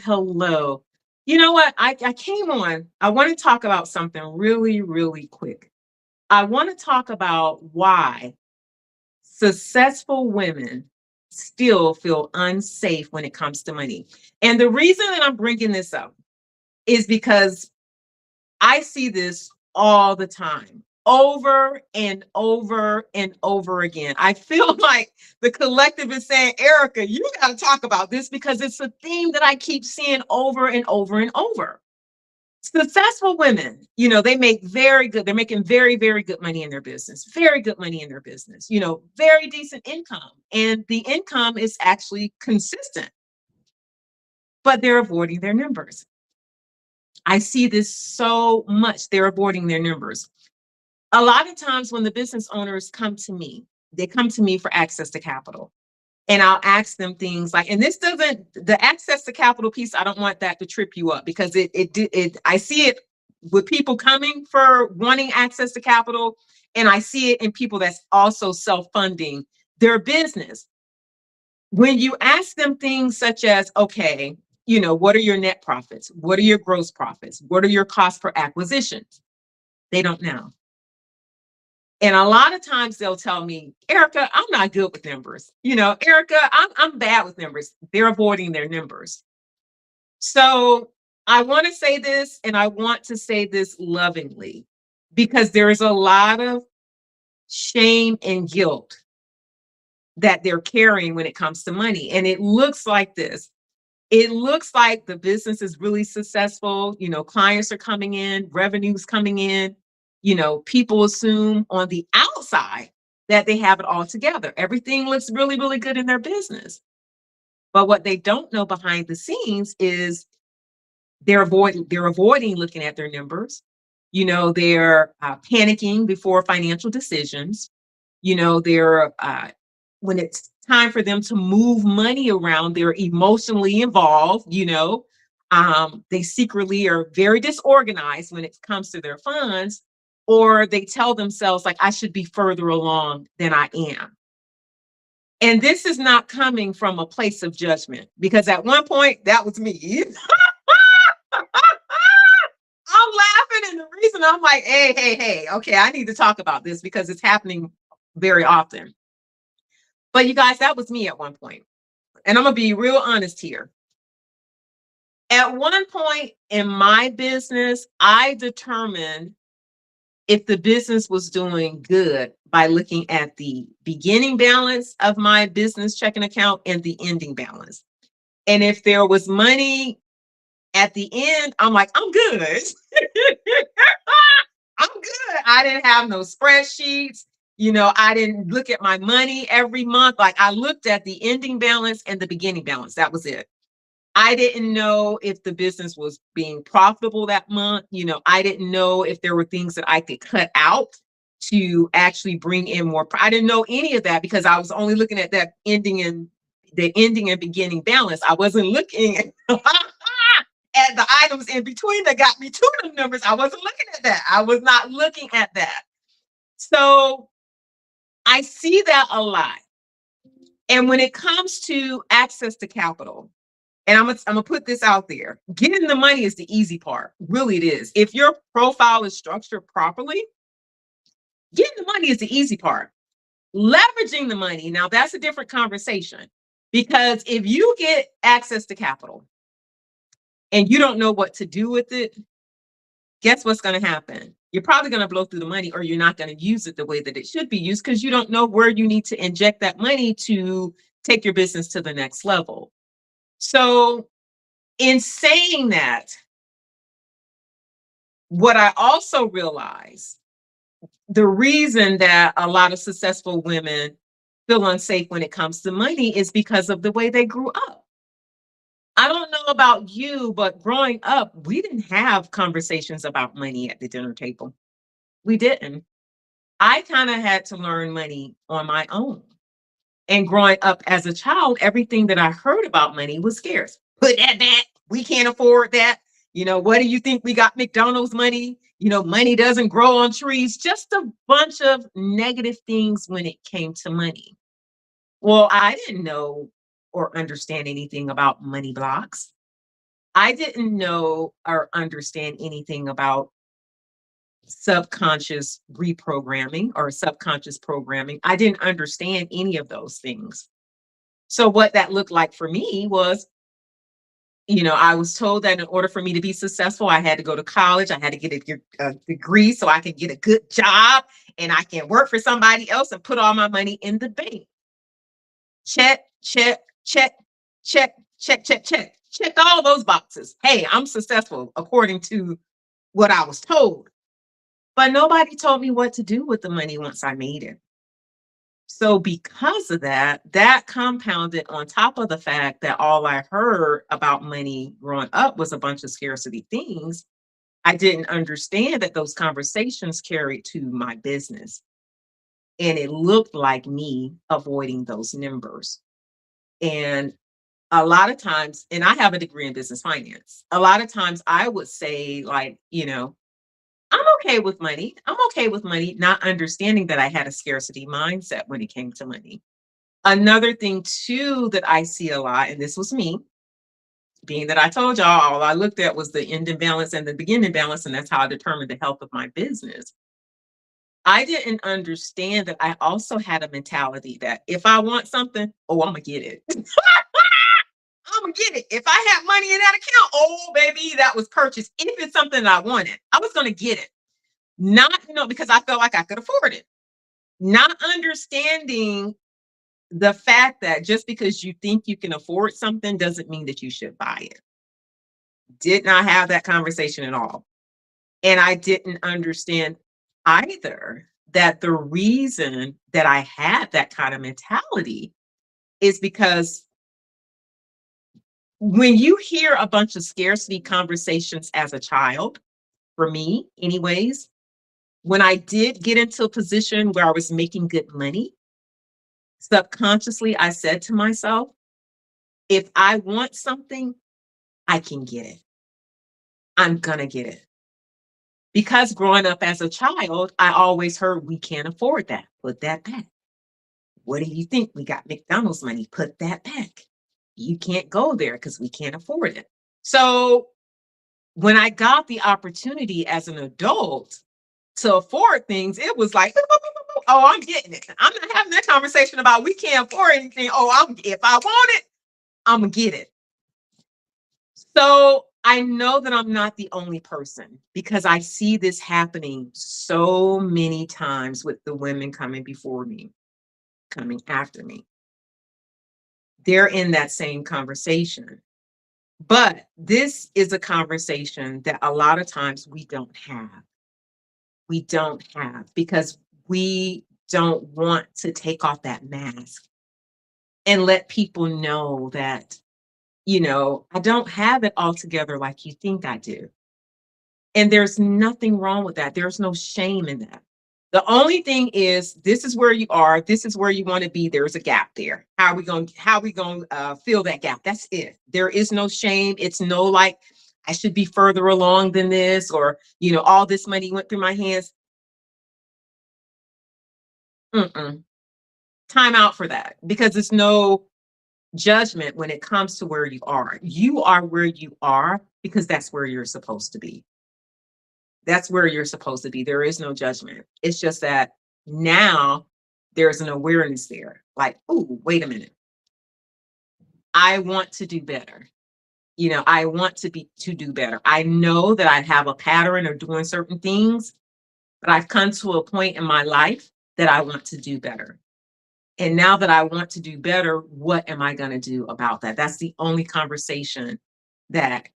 Hello. You know what? I came on. I want to talk about something really, really quick. I want to talk about why successful women still feel unsafe when it comes to money. And the reason that I'm bringing this up is because I see this all the time, over and over and over again. I feel like the collective is saying, Erica, you got to talk about this because it's a theme that I keep seeing over and over and over. Successful women, they make very good, they're making very, very good money in their business, very good money in their business, very decent income. And the income is actually consistent, but they're avoiding their numbers. I see this so much. They're avoiding their numbers. A lot of times when the business owners come to me, they come to me for access to capital. And I'll ask them things like, and this doesn't, the access to capital piece, I don't want that to trip you up because I see it with people coming for wanting access to capital. And I see it in people that's also self-funding their business. When you ask them things such as, okay, what are your net profits? What are your gross profits? What are your costs per acquisitions? They don't know. And a lot of times they'll tell me, Erica, I'm not good with numbers. Erica, I'm bad with numbers. They're avoiding their numbers. So I want to say this, and I want to say this lovingly, because there is a lot of shame and guilt that they're carrying when it comes to money. And it looks like this. It looks like the business is really successful. Clients are coming in, revenue's coming in. People assume on the outside that they have it all together. Everything looks really, really good in their business. But what they don't know behind the scenes is they're avoiding looking at their numbers. They're panicking before financial decisions. They're when it's time for them to move money around, they're emotionally involved. They secretly are very disorganized when it comes to their funds, or they tell themselves like, I should be further along than I am. And this is not coming from a place of judgment, because at one point that was me. I'm laughing, and the reason I'm like, hey, okay, I need to talk about this because it's happening very often. But you guys, that was me at one point. And I'm going to be real honest here. At one point in my business, I determined if the business was doing good by looking at the beginning balance of my business checking account and the ending balance. And if there was money at the end, I'm like, I'm good. I'm good. I didn't have no spreadsheets. I didn't look at my money every month. Like, I looked at the ending balance and the beginning balance. That was it. I didn't know if the business was being profitable that month. I didn't know if there were things that I could cut out to actually bring in more. I didn't know any of that because I was only looking at that ending and beginning balance. I wasn't looking at the items in between that got me to the numbers. I wasn't looking at that. I was not looking at that. So I see that a lot. And when it comes to access to capital, and I'm gonna put this out there, getting the money is the easy part. Really, it is. If your profile is structured properly, getting the money is the easy part. Leveraging the money, now that's a different conversation. Because if you get access to capital and you don't know what to do with it, guess what's going to happen? You're probably going to blow through the money, or you're not going to use it the way that it should be used because you don't know where you need to inject that money to take your business to the next level. So in saying that, what I also realize, the reason that a lot of successful women feel unsafe when it comes to money is because of the way they grew up. I don't know about you, but growing up, we didn't have conversations about money at the dinner table. We didn't. I kind of had to learn money on my own. And growing up as a child, everything that I heard about money was scarce. Put that back. We can't afford that. What do you think we got McDonald's money? Money doesn't grow on trees. Just a bunch of negative things when it came to money. Well, I didn't know or understand anything about money blocks. I didn't know or understand anything about subconscious reprogramming or subconscious programming. I didn't understand any of those things. So what that looked like for me was, I was told that in order for me to be successful, I had to go to college. I had to get a degree so I could get a good job and I can work for somebody else and put all my money in the bank. Check, check, check, check, check, check, check. Check all those boxes. Hey, I'm successful according to what I was told. But nobody told me what to do with the money once I made it. So because of that, that compounded on top of the fact that all I heard about money growing up was a bunch of scarcity things. I didn't understand that those conversations carried to my business. And it looked like me avoiding those numbers. And a lot of times, and I have a degree in business finance, a lot of times I would say, like, I'm okay with money. I'm okay with money, not understanding that I had a scarcity mindset when it came to money. Another thing too that I see a lot, and this was me, being that I told y'all all I looked at was the ending balance and the beginning balance, and that's how I determined the health of my business. I didn't understand that I also had a mentality that if I want something, oh, I'm gonna get it. I'm gonna get it. If I have money in that account, oh baby, that was purchased. If it's something that I wanted, I was gonna get it. Not, because I felt like I could afford it. Not understanding the fact that just because you think you can afford something doesn't mean that you should buy it. Did not have that conversation at all. And I didn't understand either that the reason that I had that kind of mentality is because when you hear a bunch of scarcity conversations as a child, for me, anyways, when I did get into a position where I was making good money, subconsciously I said to myself, if I want something, I can get it. I'm going to get it. Because growing up as a child, I always heard we can't afford that. Put that back. What do you think? We got McDonald's money. Put that back. You can't go there because we can't afford it. So when I got the opportunity as an adult to afford things, it was like, oh, I'm getting it. I'm not having that conversation about we can't afford anything. Oh, if I want it, I'm gonna get it. So I know that I'm not the only person because I see this happening so many times with the women coming before me, coming after me. They're in that same conversation. But this is a conversation that a lot of times we don't have. We don't have because we don't want to take off that mask and let people know that, I don't have it all together like you think I do. And there's nothing wrong with that. There's no shame in that. The only thing is this is where you are, this is where you want to be. There's a gap there. How are we going to fill that gap? That's it. There is no shame. It's no like I should be further along than this or, all this money went through my hands. Mm-mm. Time out for that because there's no judgment when it comes to where you are. You are where you are because that's where you're supposed to be. That's where you're supposed to be. There is no judgment. It's just that now there's an awareness there. Like, oh, wait a minute. I want to do better. I want to do better. I know that I have a pattern of doing certain things, but I've come to a point in my life that I want to do better. And now that I want to do better, what am I going to do about that? That's the only conversation that,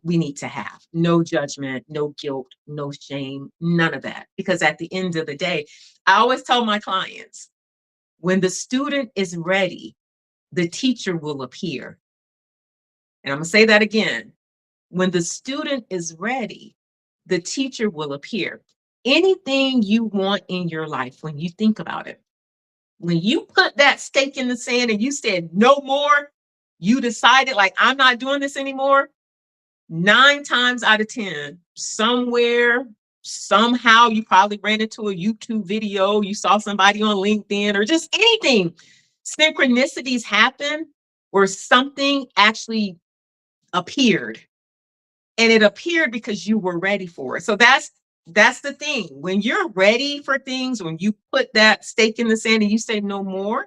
we need to have. No judgment, no guilt, no shame, none of that. Because at the end of the day, I always tell my clients when the student is ready, the teacher will appear. And I'm going to say that again. When the student is ready, the teacher will appear. Anything you want in your life, when you think about it, when you put that stake in the sand and you said no more, you decided like I'm not doing this anymore, 9 times out of 10, somewhere, somehow you probably ran into a YouTube video, you saw somebody on LinkedIn or just anything. Synchronicities happen where something actually appeared And it appeared because you were ready for it. So that's the thing. When you're ready for things, when you put that stake in the sand and you say no more,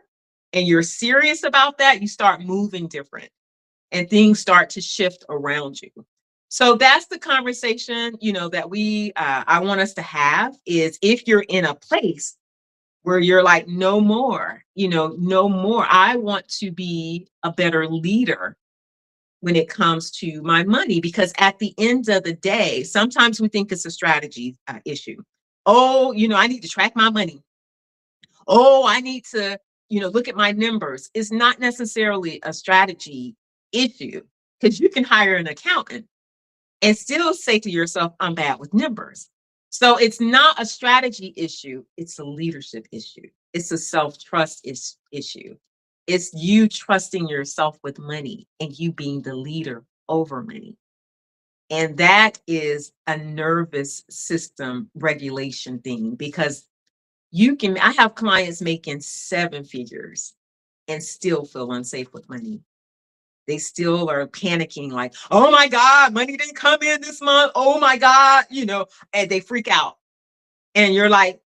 and you're serious about that, you start moving different and things start to shift around you. So that's the conversation, that I want us to have is if you're in a place where you're like, no more, no more. I want to be a better leader when it comes to my money, because at the end of the day, sometimes we think it's a strategy issue. Oh, I need to track my money. Oh, I need to, look at my numbers. It's not necessarily a strategy issue because you can hire an accountant and still say to yourself, I'm bad with numbers. So it's not a strategy issue, it's a leadership issue. It's a self-trust issue. It's you trusting yourself with money and you being the leader over money. And that is a nervous system regulation thing because I have clients making seven figures and still feel unsafe with money. They still are panicking like, oh my God, money didn't come in this month. Oh my God, and they freak out. And you're like,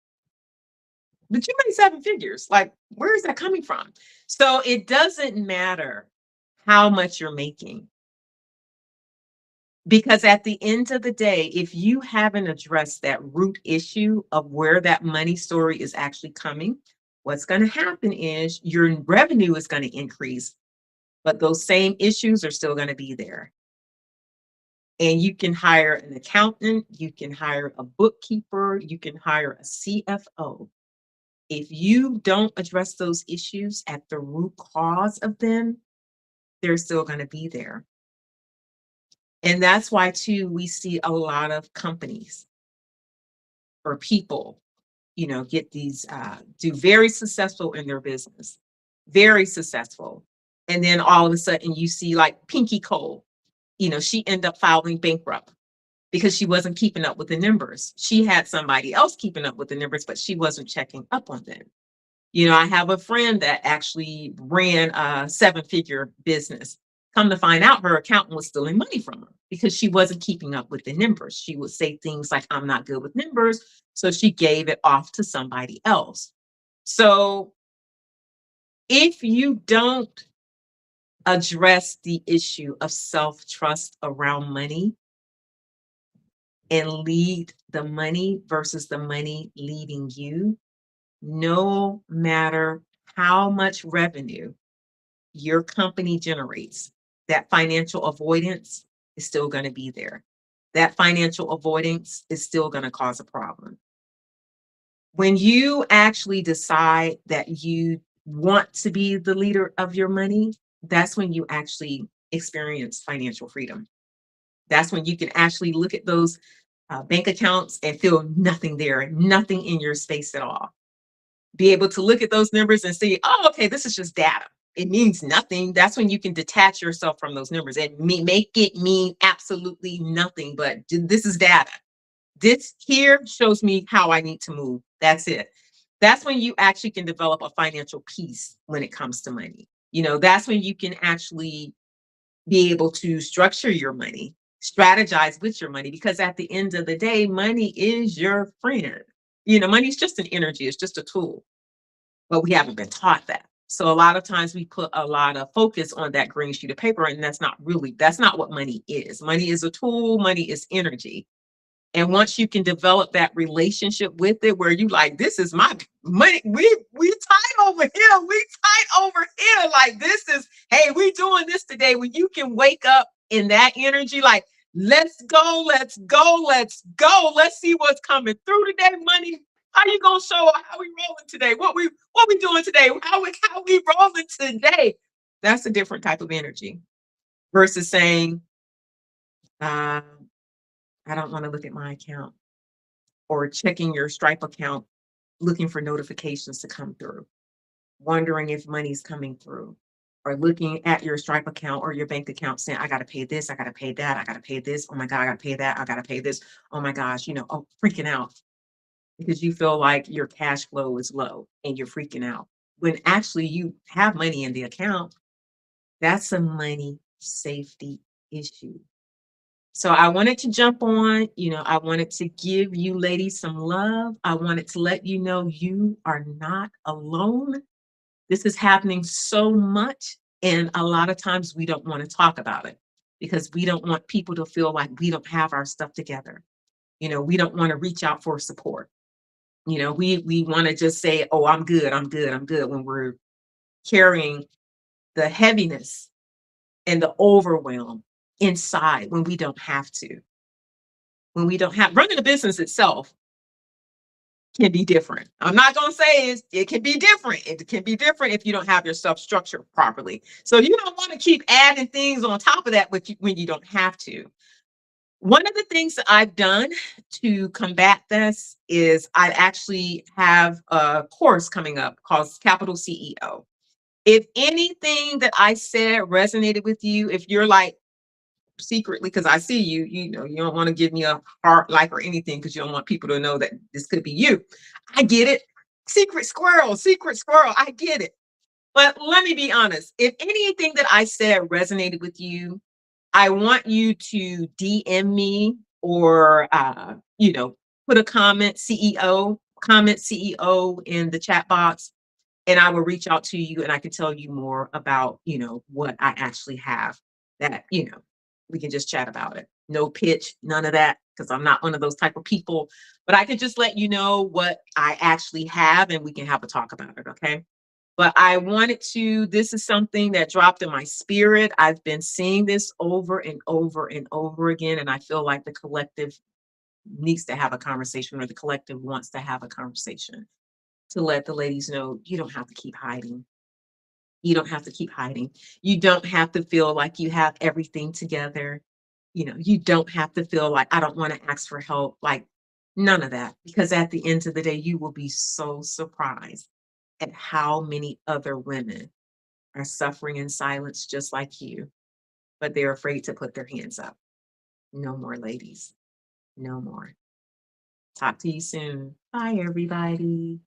but you made seven figures. Like, where is that coming from? So it doesn't matter how much you're making. Because at the end of the day, if you haven't addressed that root issue of where that money story is actually coming, what's going to happen is your revenue is going to increase, but those same issues are still going to be there. And you can hire an accountant, you can hire a bookkeeper, you can hire a CFO. If you don't address those issues at the root cause of them, they're still going to be there. And that's why, too, we see a lot of companies or people, get these, do very successful in their business, very successful. And then all of a sudden you see like Pinky Cole, she ended up filing bankrupt because she wasn't keeping up with the numbers. She had somebody else keeping up with the numbers, but she wasn't checking up on them. I have a friend that actually ran a seven-figure business. Come to find out, her accountant was stealing money from her because she wasn't keeping up with the numbers. She would say things like, I'm not good with numbers. So she gave it off to somebody else. So if you don't address the issue of self-trust around money and lead the money versus the money leading you, no matter how much revenue your company generates, that financial avoidance is still going to be there. That financial avoidance is still going to cause a problem. When you actually decide that you want to be the leader of your money, that's when you actually experience financial freedom. That's when you can actually look at those bank accounts and feel nothing there, nothing in your space at all. Be able to look at those numbers and see, oh, okay, this is just data. It means nothing. That's when you can detach yourself from those numbers and make it mean absolutely nothing. But this is data. This here shows me how I need to move. That's it. That's when you actually can develop a financial peace when it comes to money. That's when you can actually be able to structure your money, strategize with your money, because at the end of the day, money is your friend. Money is just an energy, it's just a tool, but we haven't been taught that. So a lot of times we put a lot of focus on that green sheet of paper, and that's not what money is. Money is a tool, money is energy. And once you can develop that relationship with it, where you like, this is my money, we tight over here, we tight over here. Like this is, hey, we doing this today. When you can wake up in that energy, like, let's go, let's go, let's go. Let's see what's coming through today. Money, how you gonna show up? How we rolling today? What we doing today? How we rolling today? That's a different type of energy versus saying, um, I don't want to look at my account, or checking your Stripe account, looking for notifications to come through, wondering if money's coming through, or looking at your Stripe account or your bank account saying, I got to pay this, I got to pay that, I got to pay this. Oh my God, I got to pay that, I got to pay this. Oh my gosh, freaking out because you feel like your cash flow is low and you're freaking out. When actually you have money in the account, that's a money safety issue. So I wanted to jump on, I wanted to give you ladies some love. I wanted to let you know you are not alone. This is happening so much. And a lot of times we don't want to talk about it because we don't want people to feel like we don't have our stuff together. We don't want to reach out for support. We want to just say, oh, I'm good, I'm good, I'm good, when we're carrying the heaviness and the overwhelm inside when we don't have to. When we don't have running a business itself can be different. I'm not going to say it can be different. It can be different if you don't have your stuff structured properly. So you don't want to keep adding things on top of that when you don't have to. One of the things that I've done to combat this is I actually have a course coming up called Capital CEO. If anything that I said resonated with you, if you're like, secretly, because I see you, you don't want to give me a heart like or anything because you don't want people to know that this could be you. I get it. Secret squirrel, secret squirrel. I get it. But let me be honest. If anything that I said resonated with you, I want you to DM me or, put a comment CEO in the chat box, and I will reach out to you and I can tell you more about, what I actually have that, we can just chat about it. No pitch, none of that, because I'm not one of those type of people. But I can just let you know what I actually have and we can have a talk about it. Okay. But I wanted to, this is something that dropped in my spirit. I've been seeing this over and over and over again. And I feel like the collective needs to have a conversation, or the collective wants to have a conversation to let the ladies know you don't have to keep hiding. You don't have to keep hiding. You don't have to feel like you have everything together. You don't have to feel like I don't want to ask for help. Like none of that. Because at the end of the day, you will be so surprised at how many other women are suffering in silence just like you, but they're afraid to put their hands up. No more, ladies. No more. Talk to you soon. Bye, everybody.